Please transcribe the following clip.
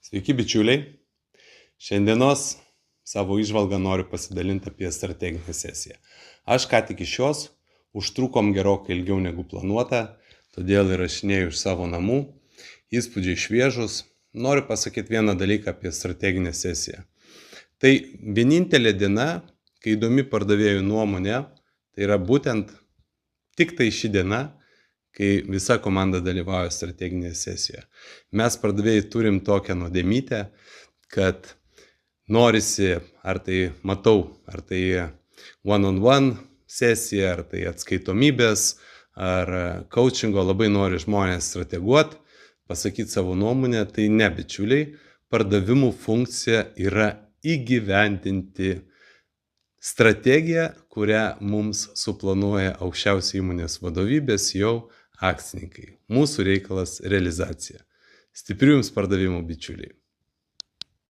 Sveiki bičiuliai, šiandienos savo įžvalgą noriu pasidalinti apie strateginę sesiją. Aš ką tik iš jos užtrukom gerokai ilgiau negu planuota, todėl įrašinėju iš savo namų, įspūdžiai šviežus. Noriu pasakyti vieną dalyką apie strateginę sesiją. Tai vienintelė diena, kai įdomi pardavėjų nuomonė, tai yra būtent tik tai ši diena, kai visa komanda dalyvauja strateginėje sesijoje. Mes pardavėjai turim tokią nuodėmytę, kad norisi, ar tai one-on-one sesija, ar tai atskaitomybės, ar coachingo, labai nori žmonės strateguoti, pasakyti savo nuomonę. Tai ne, bičiuliai, pardavimų funkcija yra įgyvendinti strategiją, kurią mums suplanuoja aukščiausia įmonės vadovybės jau akcininkai. Mūsų reikalas realizacija. Stiprių jums pardavimų, bičiuliai.